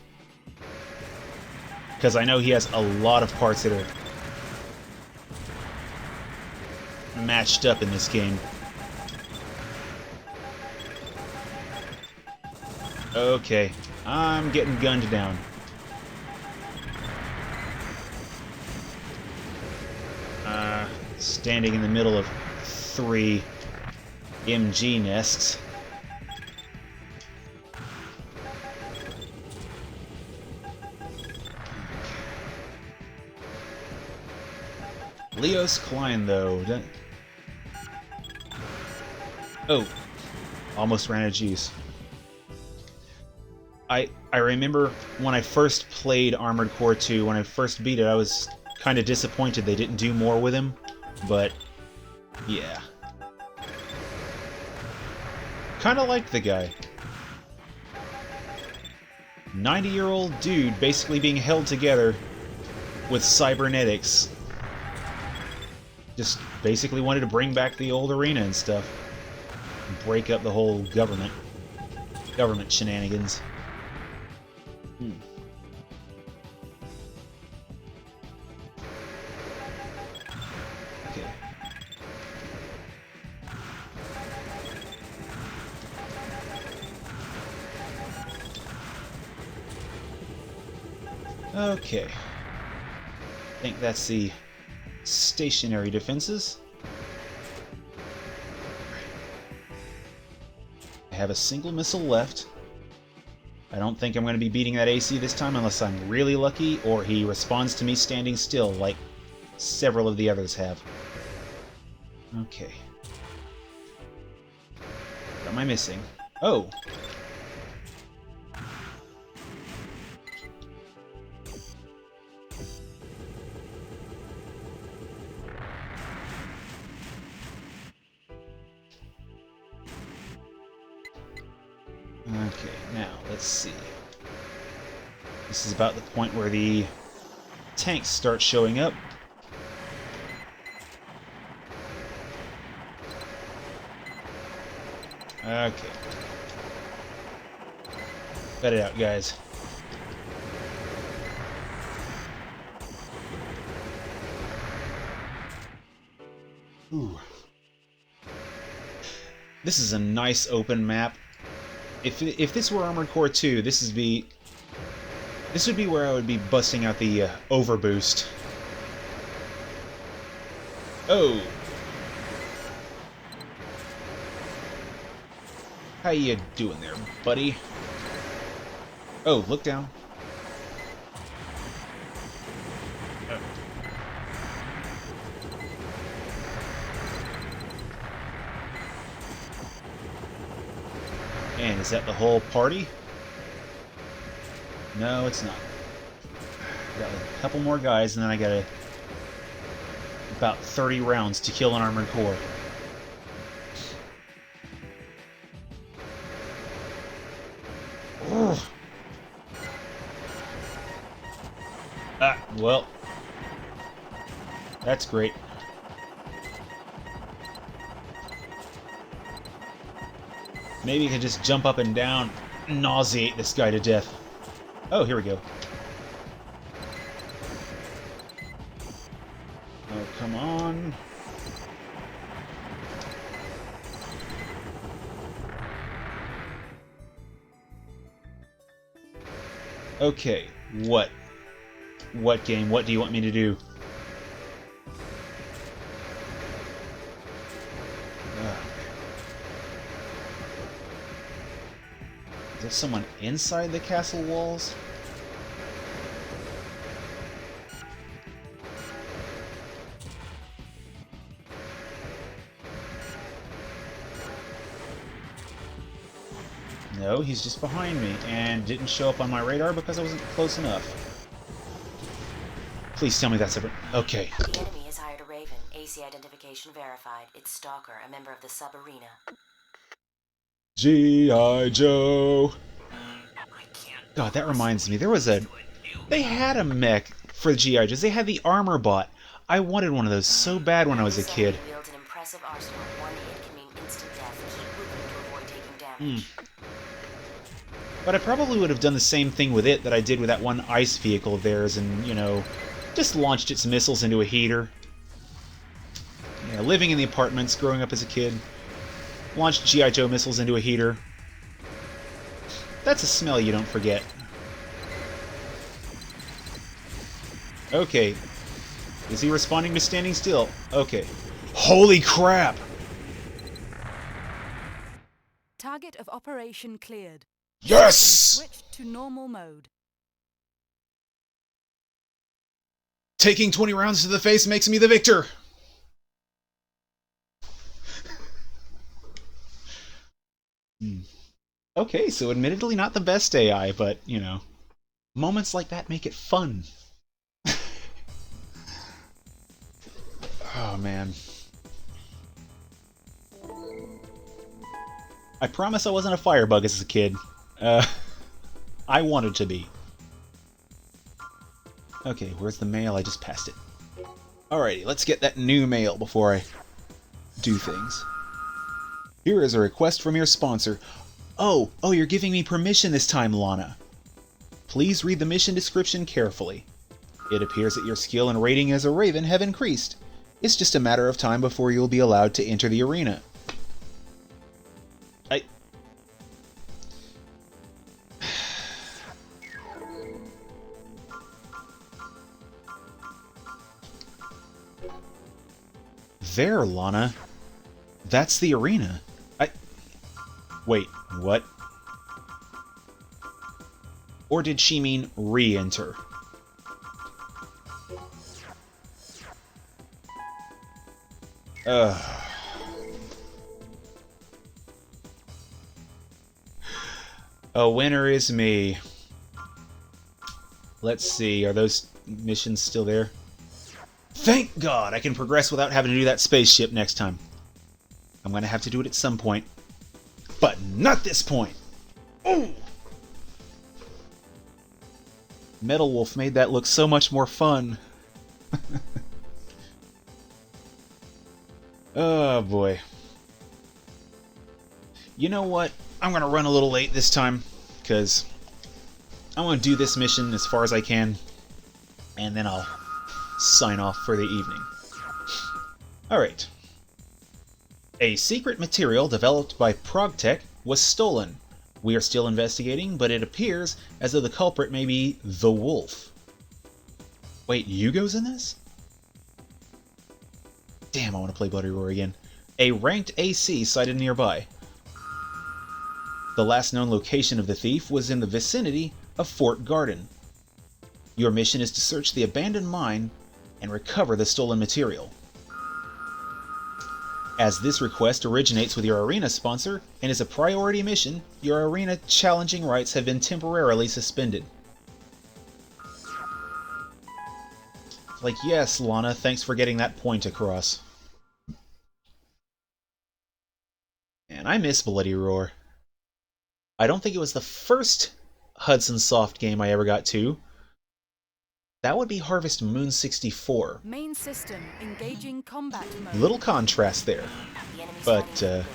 Because I know he has a lot of parts that are matched up in this game. Okay, I'm getting gunned down. Standing in the middle of 3 MG nests. Leos Klein, though. Oh, almost ran out of juice. I remember when I first played Armored Core 2, when I first beat it, I was kind of disappointed they didn't do more with him, but yeah. Kind of liked the guy. 90-year-old dude basically being held together with cybernetics. Just basically wanted to bring back the old arena and stuff. Break up the whole government shenanigans. Okay. Okay. I think that's the stationary defenses. I have a single missile left. I don't think I'm going to be beating that AC this time unless I'm really lucky or he responds to me standing still like several of the others have. Okay. What am I missing? Oh! Okay, now, let's see. This is about the point where the tanks start showing up. Okay. Cut it out, guys. Ooh. This is a nice open map. If this were Armored Core 2, this would be where I would be busting out the overboost. Oh. How you doing there, buddy? Oh, look down. And is that the whole party? No, it's not. Got a couple more guys, and then I got about 30 rounds to kill an Armored Core. Well, that's great. Maybe you could just jump up and down and nauseate this guy to death. Oh, here we go. Oh, come on. Okay, what? What game? What do you want me to do? Is there someone inside the castle walls? No, he's just behind me, and didn't show up on my radar because I wasn't close enough. Please tell me that's a... Okay. The enemy has hired a Raven. AC identification verified. It's Stalker, a member of the sub-arena. G.I. Joe! God, that reminds me, there was a... They had a mech for the G.I. Joes. They had the armor bot. I wanted one of those so bad when I was a kid. Wields an impressive arsenal. One hit can mean instant death. Keep moving to avoid taking damage. But I probably would have done the same thing with it that I did with that one ice vehicle of theirs and, you know, just launched its missiles into a heater. Yeah, living in the apartments, growing up as a kid. Launched G.I. Joe missiles into a heater. That's a smell you don't forget. Okay. Is he responding to standing still? Okay. Holy crap! Target of operation cleared. Yes! Switch to normal mode. Taking 20 rounds to the face makes me the victor! Okay, so admittedly not the best AI, but, you know, moments like that make it fun. Oh, man. I promise I wasn't a firebug as a kid. I wanted to be. Okay, where's the mail? I just passed it. Alrighty, let's get that new mail before I do things. Here is a request from your sponsor. Oh, you're giving me permission this time, Lana. Please read the mission description carefully. It appears that your skill and rating as a Raven have increased. It's just a matter of time before you'll be allowed to enter the arena. There, Lana. That's the arena. Wait, what? Or did she mean re-enter? A winner is me. Let's see, are those missions still there? Thank God I can progress without having to do that spaceship next time. I'm gonna have to do it at some point. But not this point! Ooh! Metal Wolf made that look so much more fun. Oh boy. You know what? I'm gonna run a little late this time, because I want to do this mission as far as I can, and then I'll sign off for the evening. Alright. A secret material developed by ProgTech was stolen. We are still investigating, but it appears as though the culprit may be the Wolf. Wait, Yugo's in this? Damn, I want to play Bloody Roar again. A ranked AC sighted nearby. The last known location of the thief was in the vicinity of Fort Garden. Your mission is to search the abandoned mine and recover the stolen material. As this request originates with your arena sponsor and is a priority mission, your arena challenging rights have been temporarily suspended. Like, yes, Lana, thanks for getting that point across. And I miss Bloody Roar. I don't think it was the first Hudson Soft game I ever got to. That would be Harvest Moon 64. Main system engaging combat mode. Little contrast there. But,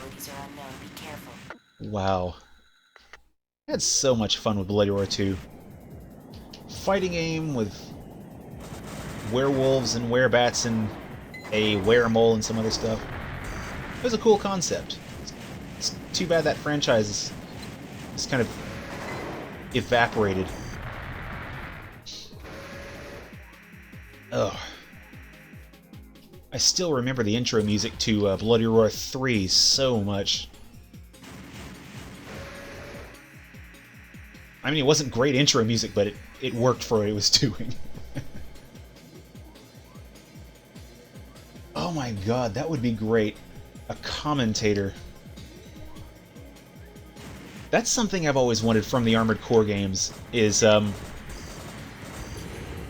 wow. I had so much fun with Bloody Roar 2. fighting game with werewolves and werebats and a weremole and some other stuff. It was a cool concept. It's too bad that franchise is kind of evaporated. Ugh. I still remember the intro music to Bloody Roar 3 so much. I mean, it wasn't great intro music, but it worked for what it was doing. Oh my god, that would be great. A commentator. That's something I've always wanted from the Armored Core games, is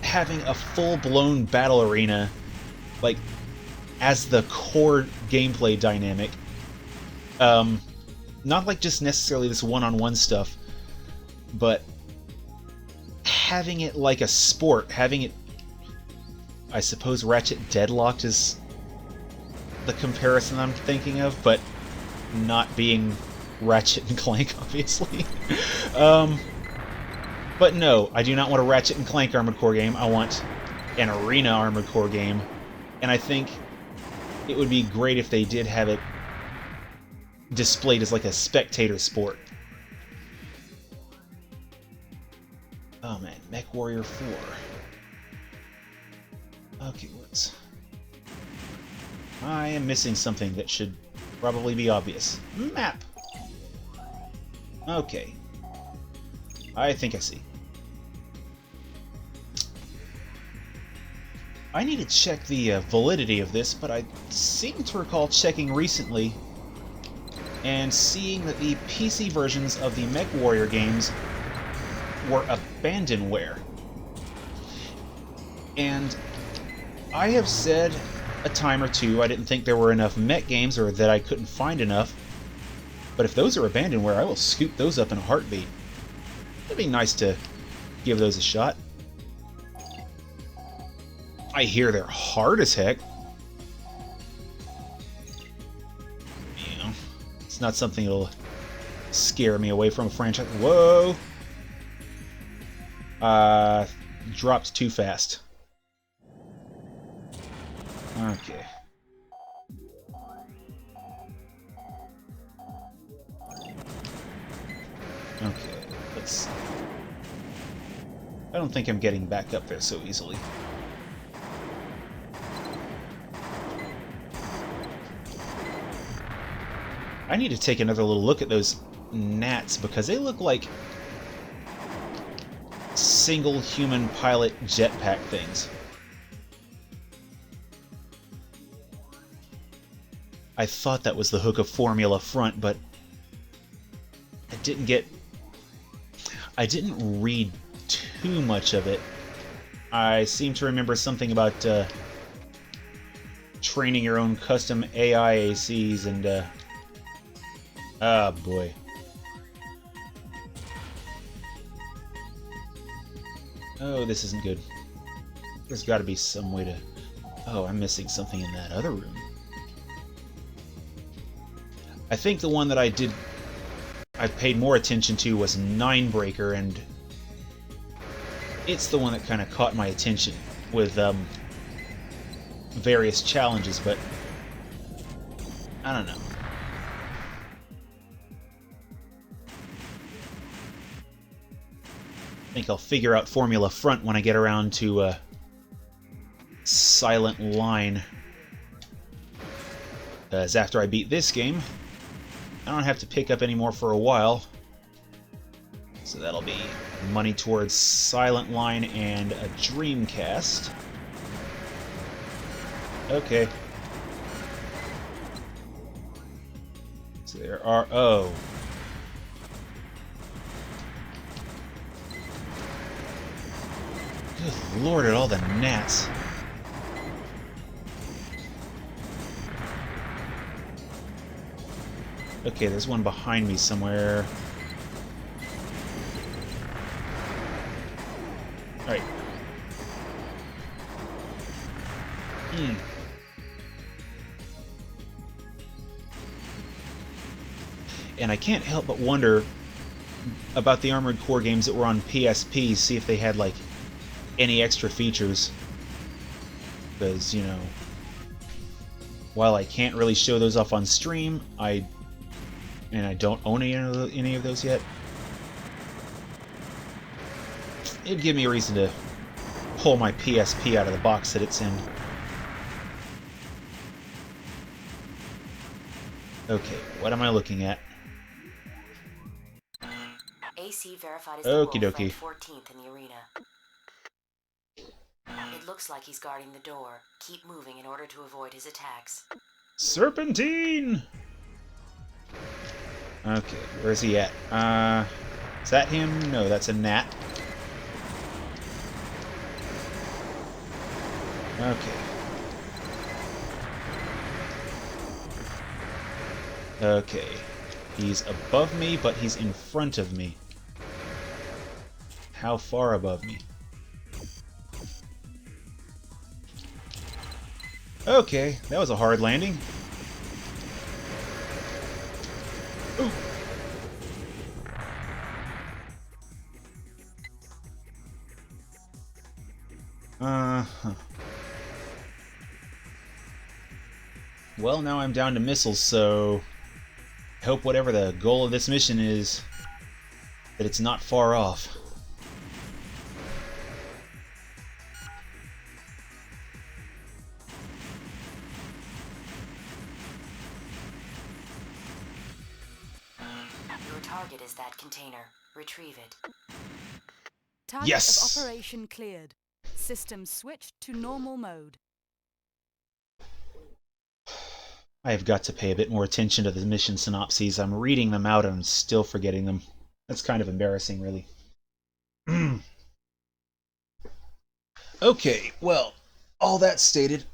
having a full-blown battle arena, like, as the core gameplay dynamic. Not like just necessarily this one-on-one stuff, but having it like a sport, having it... I suppose Ratchet Deadlocked is the comparison I'm thinking of, but not being Ratchet and Clank, obviously. But no, I do not want a Ratchet and Clank Armored Core game. I want an Arena Armored Core game. And I think it would be great if they did have it displayed as like a spectator sport. Oh man, Mech Warrior 4. Okay, let's... I am missing something that should probably be obvious. Map! Okay. I think I see. I need to check the validity of this, but I seem to recall checking recently and seeing that the PC versions of the Mech Warrior games were abandonware. And I have said a time or two I didn't think there were enough mech games, or that I couldn't find enough. But if those are abandonware, I will scoop those up in a heartbeat. It'd be nice to give those a shot. I hear they're hard as heck. You know, it's not something that'll scare me away from a franchise. Whoa! Dropped too fast. Okay. Okay, let's see. I don't think I'm getting back up there so easily. I need to take another little look at those gnats, because they look like single human pilot jetpack things. I thought that was the Hook of Formula front, but I didn't read too much of it. I seem to remember something about training your own custom AIACs and ah boy. Oh, this isn't good. There's got to be some way to... Oh, I'm missing something in that other room. I think the one that I paid more attention to was Ninebreaker, and it's the one that kind of caught my attention with various challenges, but I don't know. I think I'll figure out Formula Front when I get around to Silent Line. As after I beat this game, I don't have to pick up any more for a while. So that'll be money towards Silent Line and a Dreamcast. Okay. So there are... Oh. Good lord at all the gnats. Okay, there's one behind me somewhere. Alright. And I can't help but wonder about the Armored Core games that were on PSP, see if they had, like, any extra features. Because, you know, while I can't really show those off on stream, I don't own any of those yet, it'd give me a reason to pull my PSP out of the box that it's in. Okay, what am I looking at? AC verified as Okie the wolf, dokie. ranked 14th in the arena. It looks like he's guarding the door. Keep moving in order to avoid his attacks. Serpentine! Okay, where's he at? Is that him? No, that's a gnat. Okay. Okay. He's above me, but he's in front of me. How far above me? Okay, that was a hard landing. Ooh. Uh-huh. Well, now I'm down to missiles, so I hope whatever the goal of this mission is, that it's not far off. Your target is that container. Retrieve it. Target Yes! of operation cleared. System switched to normal mode. I have got to pay a bit more attention to the mission synopses. I'm reading them out and I'm still forgetting them. That's kind of embarrassing, really. Okay, well, all that stated,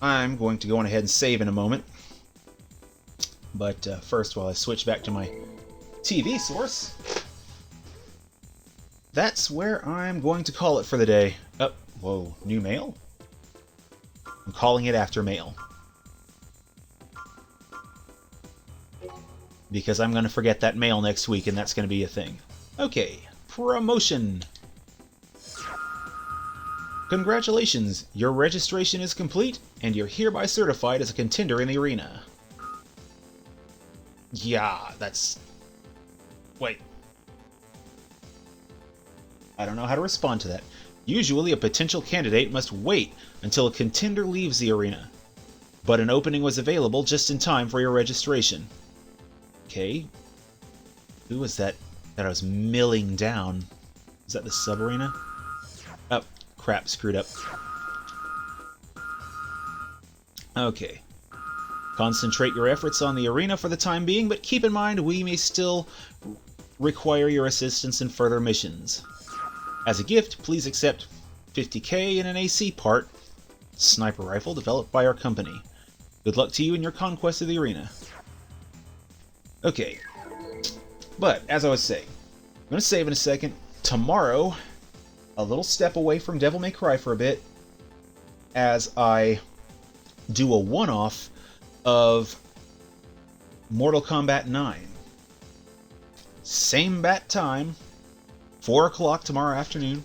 I'm going to go on ahead and save in a moment. But first, while I switch back to my TV source, that's where I'm going to call it for the day. Oh, whoa, new mail? I'm calling it after mail. Because I'm going to forget that mail next week, and that's going to be a thing. Okay, promotion. Congratulations, your registration is complete, and you're hereby certified as a contender in the arena. Yeah, that's... Wait. I don't know how to respond to that. Usually a potential candidate must wait until a contender leaves the arena. But an opening was available just in time for your registration. Okay. Who was that I was milling down? Is that the sub-arena? Oh, crap, screwed up. Okay. Concentrate your efforts on the arena for the time being, but keep in mind we may still require your assistance in further missions. As a gift, please accept 50k in an AC part, sniper rifle developed by our company. Good luck to you in your conquest of the arena. Okay, but as I was saying, I'm going to save in a second. Tomorrow, a little step away from Devil May Cry for a bit, as I do a one-off of Mortal Kombat 9. Same bat time, 4 o'clock tomorrow afternoon,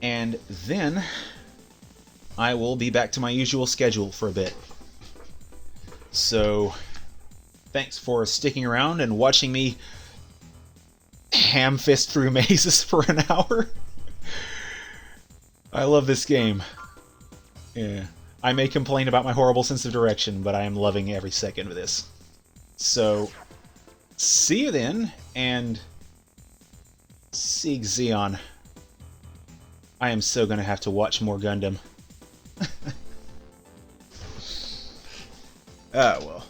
and then I will be back to my usual schedule for a bit. So, thanks for sticking around and watching me ham-fist through mazes for an hour. I love this game. Yeah. I may complain about my horrible sense of direction, but I am loving every second of this. So, see you then, and Sieg Zeon. I am so gonna have to watch more Gundam. Ah, well.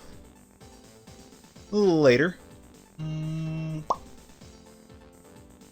Later.